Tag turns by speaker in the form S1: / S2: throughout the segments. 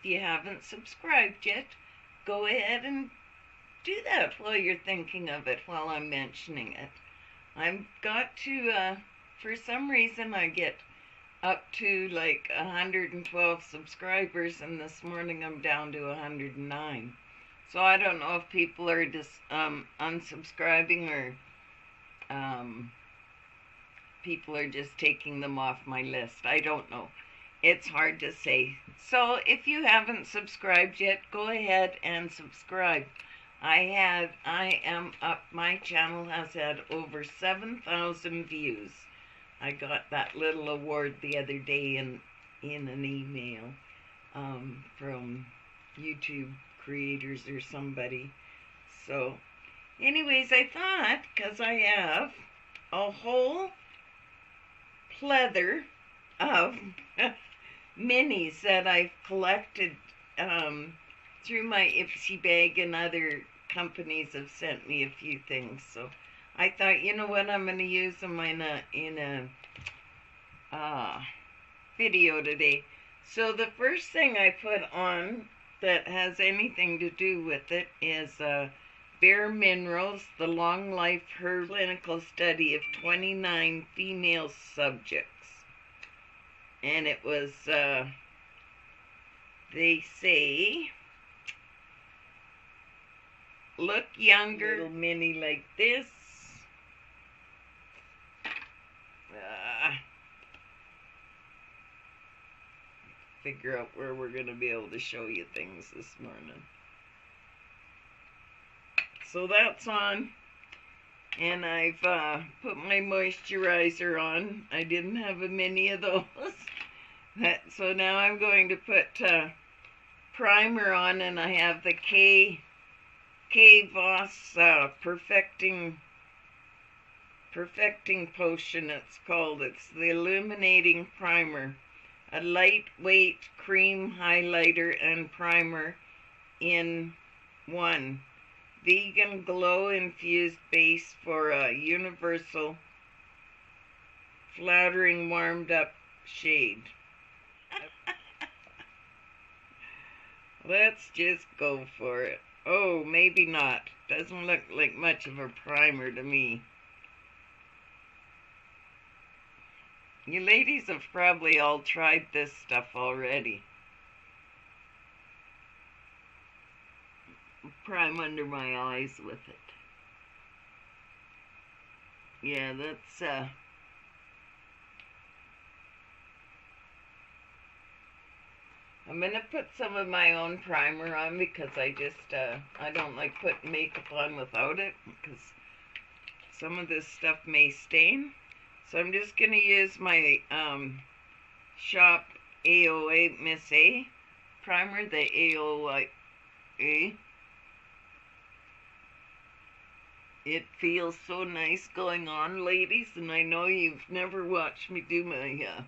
S1: if you haven't subscribed yet, go ahead and do that while you're thinking of it, while I'm mentioning it. I've got to, for some reason I get up to like 112 subscribers, and this morning I'm down to 109. So I don't know if people are just unsubscribing, or people are just taking them off my list. I don't know. It's hard to say. So if you haven't subscribed yet, go ahead and subscribe. My channel has had over 7,000 views. I got that little award the other day in an email from YouTube creators or somebody. So anyways, I thought, because I have a whole pleather of minis that I've collected through my Ipsy bag, and other companies have sent me a few things. So I thought, you know what, I'm going to use them in a video today. So the first thing I put on that has anything to do with it is Bare Minerals, the Long Life Herb Clinical Study of 29 Female Subjects. And it was, they say, look younger, little mini like this. Figure out where we're going to be able to show you things this morning. So that's on, and I've put my moisturizer on. I didn't have a mini of those. So now I'm going to put primer on, and I have the K Voss Perfecting Potion, it's called. It's the Illuminating Primer. A lightweight cream highlighter and primer in one. Vegan glow-infused base for a universal, flattering, warmed-up shade. Let's just go for it. Oh, maybe not. Doesn't look like much of a primer to me. You ladies have probably all tried this stuff already. Prime under my eyes with it. Yeah, that's I'm gonna put some of my own primer on, because I don't like putting makeup on without it, because some of this stuff may stain. So I'm just gonna use my Shop AOA Miss A primer, the AOA. It feels so nice going on, ladies, and I know you've never watched me do my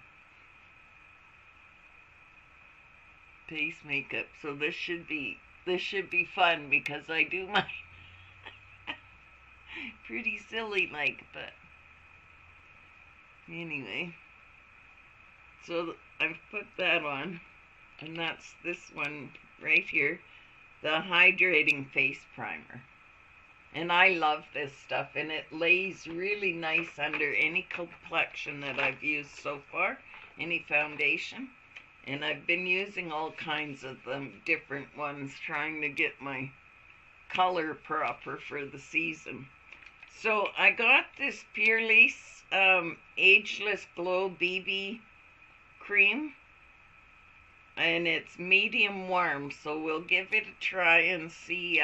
S1: face makeup, so this should be fun, because I do mine pretty silly like, but anyway. So I've put that on, and that's this one right here, the Hydrating Face Primer. And I love this stuff, and it lays really nice under any complexion that I've used so far, any foundation. And I've been using all kinds of them, different ones, trying to get my color proper for the season. So I got this Purely Ageless Glow BB cream, and it's medium warm, so we'll give it a try and see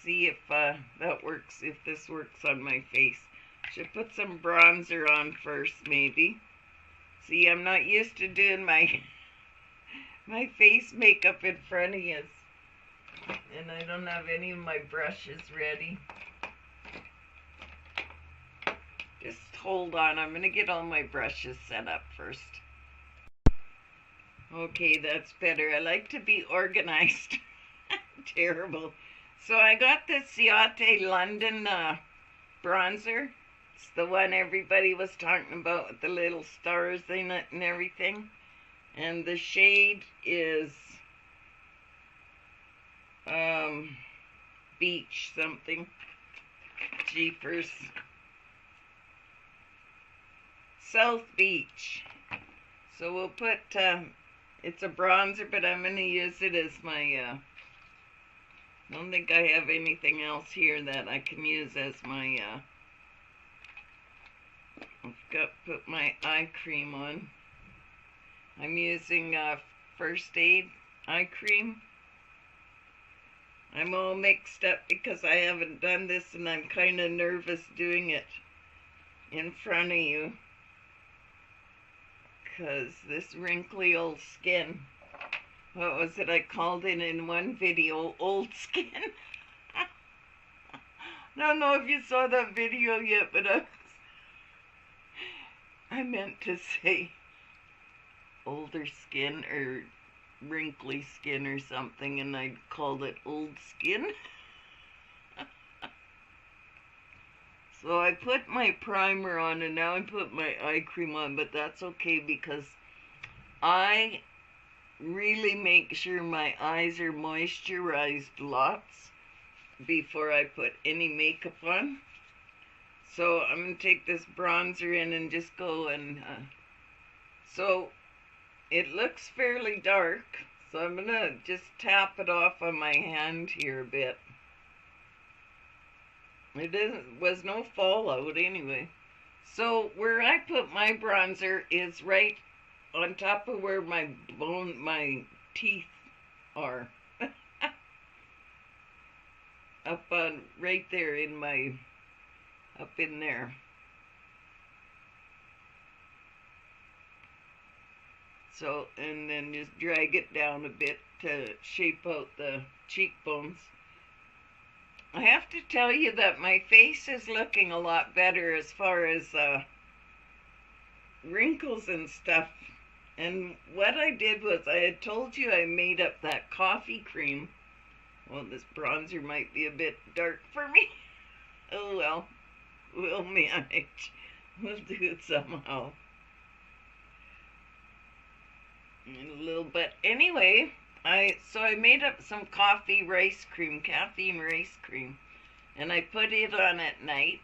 S1: if that works, if this works on my face. Should put some bronzer on first, maybe. See, I'm not used to doing my face makeup in front of you, and I don't have any of my brushes ready. Just hold on, I'm going to get all my brushes set up first. Okay, that's better. I like to be organized. Terrible. So I got the Ciate London bronzer. It's the one everybody was talking about with the little stars in it and everything. And the shade is beach something. Jeepers. South Beach. So we'll put, it's a bronzer, but I'm going to use it as my, I don't think I have anything else here that I can use as my, I've got to put my eye cream on. I'm using First Aid eye cream. I'm all mixed up because I haven't done this and I'm kind of nervous doing it in front of you. Because this wrinkly old skin, what was it I called it in one video, old skin? I don't know if you saw that video yet, but I meant to say older skin or wrinkly skin or something, and I called it old skin. So I put my primer on, and now I put my eye cream on, but that's okay because I really make sure my eyes are moisturized lots before I put any makeup on. So I'm going to take this bronzer in and just go and, so it looks fairly dark, so I'm going to just tap it off on my hand here a bit. It was no fallout anyway. So where I put my bronzer is right on top of where my teeth are. Up on, right there in my, up in there. So, and then just drag it down a bit to shape out the cheekbones. I have to tell you that my face is looking a lot better as far as wrinkles and stuff. And what I did was, I had told you I made up that coffee cream. Well, this bronzer might be a bit dark for me. Oh well, we'll manage. We'll do it somehow. A little bit. Anyway, so I made up some caffeine rice cream, and I put it on at night.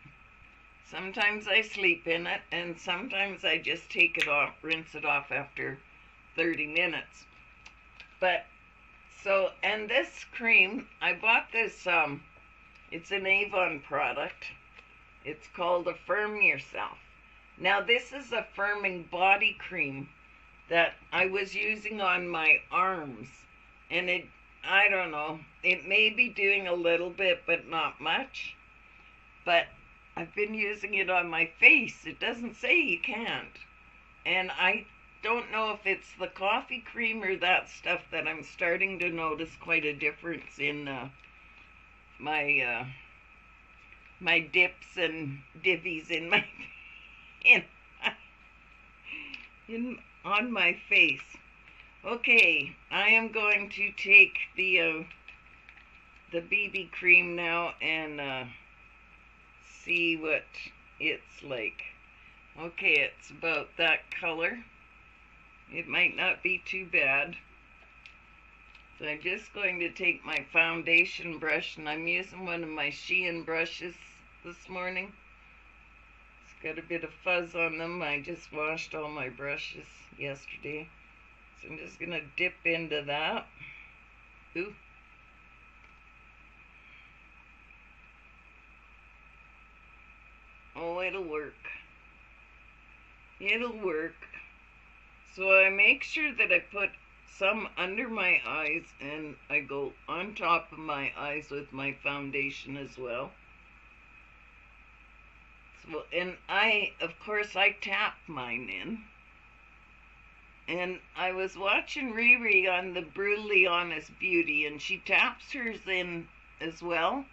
S1: Sometimes I sleep in it, and sometimes I just take it off, rinse it off after 30 minutes. But, so, and this cream, I bought this, it's an Avon product. It's called Affirm Yourself. Now, this is a firming body cream that I was using on my arms. And it, I don't know, it may be doing a little bit, but not much. But I've been using it on my face. It doesn't say you can't. And I don't know if it's the coffee cream or that stuff that I'm starting to notice quite a difference in my dips and divvies in my on my face. Okay, I am going to take the BB cream now and see what it's like. Okay, it's about that color. It might not be too bad. So I'm just going to take my foundation brush, and I'm using one of my Shein brushes this morning. It's got a bit of fuzz on them. I just washed all my brushes yesterday. So I'm just going to dip into that. Ooh. Oh, it'll work. It'll work. So I make sure that I put some under my eyes, and I go on top of my eyes with my foundation as well. So, and of course, I tap mine in. And I was watching Riri on the Brutally Honest Beauty, and she taps hers in as well.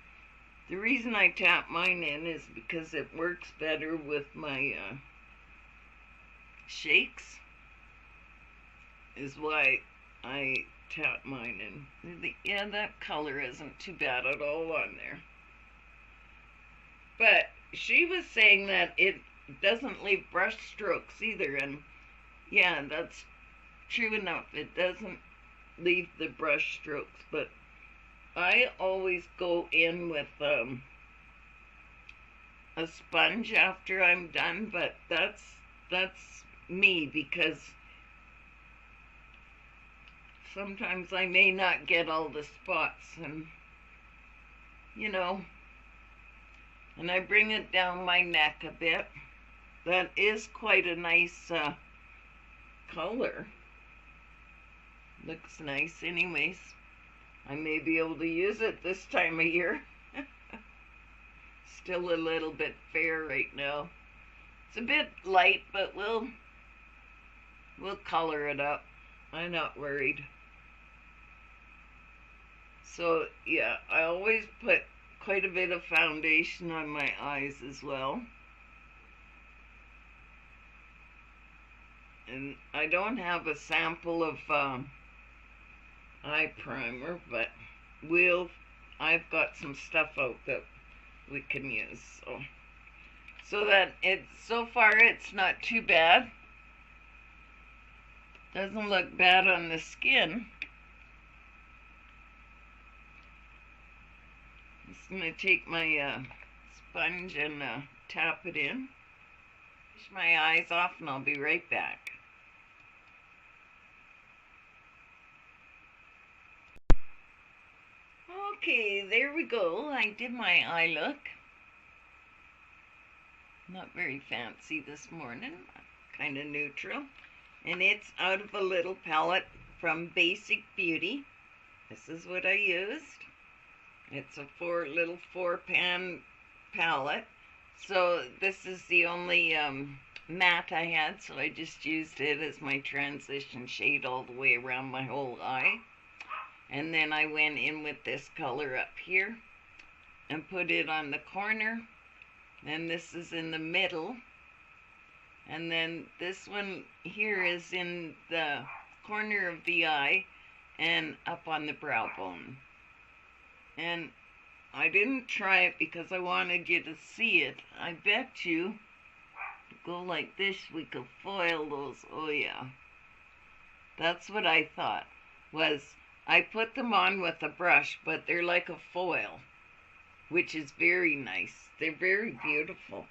S1: The reason I tap mine in is because it works better with my shakes, is why I tap mine in. Yeah, that color isn't too bad at all on there. But she was saying that it doesn't leave brush strokes either, and yeah, that's true enough. It doesn't leave the brush strokes, but I always go in with a sponge after I'm done, but that's me, because sometimes I may not get all the spots, and you know, and I bring it down my neck a bit. That is quite a nice color. Looks nice anyways. I may be able to use it this time of year. Still a little bit fair right now. It's a bit light, but we'll color it up. I'm not worried. So yeah, I always put quite a bit of foundation on my eyes as well. And I don't have a sample of eye primer, but I've got some stuff out that we can use. So that so far it's not too bad. Doesn't look bad on the skin. Just gonna take my sponge and tap it in. Wash my eyes off and I'll be right back. Okay, there we go. I did my eye look. Not very fancy this morning, kind of neutral. And it's out of a little palette from Basic Beauty. This is what I used. It's a little 4-pan palette. So this is the only matte I had, so I just used it as my transition shade all the way around my whole eye. And then I went in with this color up here and put it on the corner. And this is in the middle. And then this one here is in the corner of the eye and up on the brow bone. And I didn't try it because I wanted you to see it. I bet you, go like this, we could foil those. Oh yeah. That's what I thought, was I put them on with a brush, but they're like a foil, which is very nice. They're very beautiful.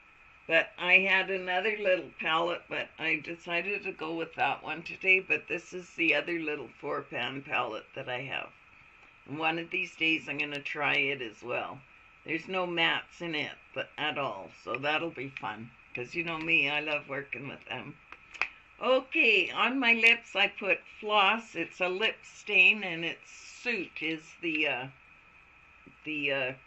S1: But I had another little palette, but I decided to go with that one today. But this is the other little 4-pan palette that I have. And one of these days I'm going to try it as well. There's no mattes in it at all, so that'll be fun. Because you know me, I love working with them. Okay, on my lips I put Floss. It's a lip stain, and it's Suit is the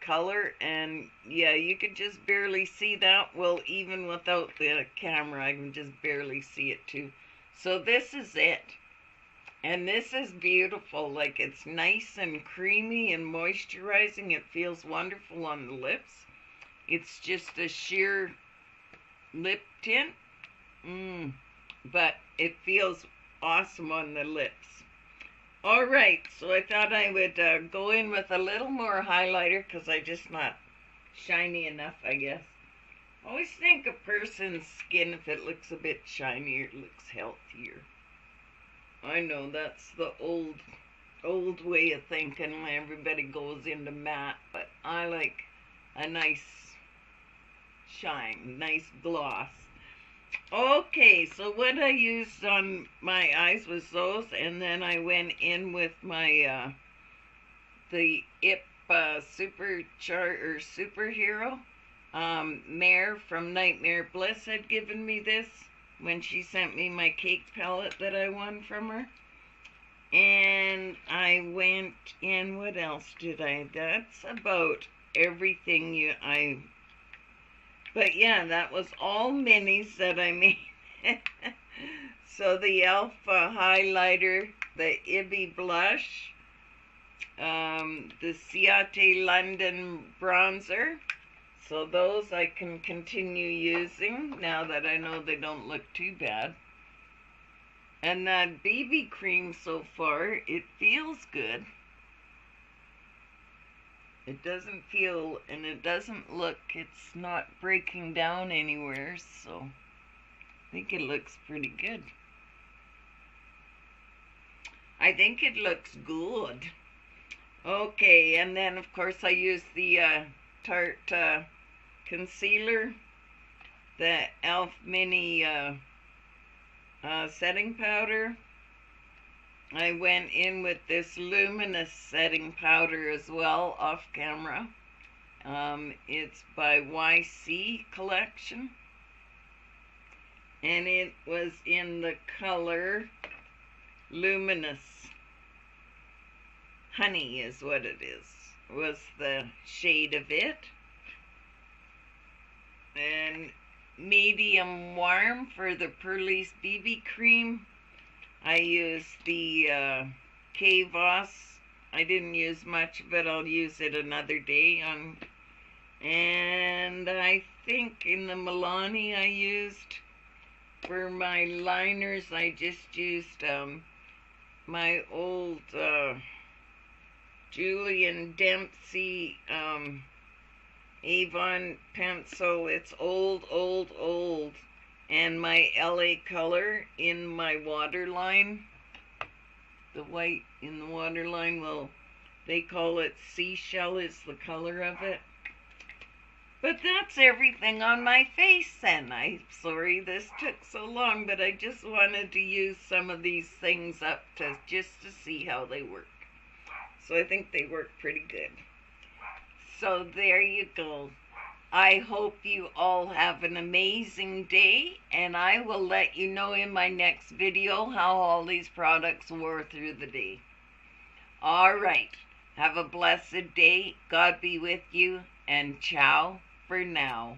S1: color. And yeah, you can just barely see that. Well, even without the camera, I can just barely see it too. So this is it. And this is beautiful. Like, it's nice and creamy and moisturizing. It feels wonderful on the lips. It's just a sheer lip tint. But it feels awesome on the lips. Alright, so I thought I would go in with a little more highlighter because I'm just not shiny enough, I guess. I always think a person's skin, if it looks a bit shinier, it looks healthier. I know that's the old way of thinking. Everybody goes into matte, but I like a nice shine, nice gloss. Okay, so what I used on my eyes was those, and then I went in with my the superhero. Mare from nitemarebliss had given me this when she sent me my cake palette that I won from her. And I went in, what else did I? That's about everything but yeah, that was all minis that I made. So the Alpha highlighter, the Ibby blush, the Ciate London bronzer. So those I can continue using now that I know they don't look too bad. And that BB cream so far, it feels good. It doesn't feel, and it doesn't look, it's not breaking down anywhere, so I think it looks pretty good. I think it looks good. Okay, and then of course I use the Tarte concealer, the e.l.f. mini setting powder. I went in with this luminous setting powder as well, off camera. It's by YC Collection, and it was in the color Luminous Honey is what it is, was the shade of it. And medium warm for the Pearlies BB cream. I used the K-Voss. I didn't use much of it. I'll use it another day. And I think in the Milani I used, for my liners, I just used my old Julian Dempsey Avon pencil. It's old, and my LA color in my waterline. The white in the waterline, well, they call it seashell, is the color of it. But that's everything on my face then. I'm sorry this took so long, but I just wanted to use some of these things up just to see how they work. So I think they work pretty good. So there you go. I hope you all have an amazing day, and I will let you know in my next video how all these products wore through the day. All right. Have a blessed day. God be with you, and ciao for now.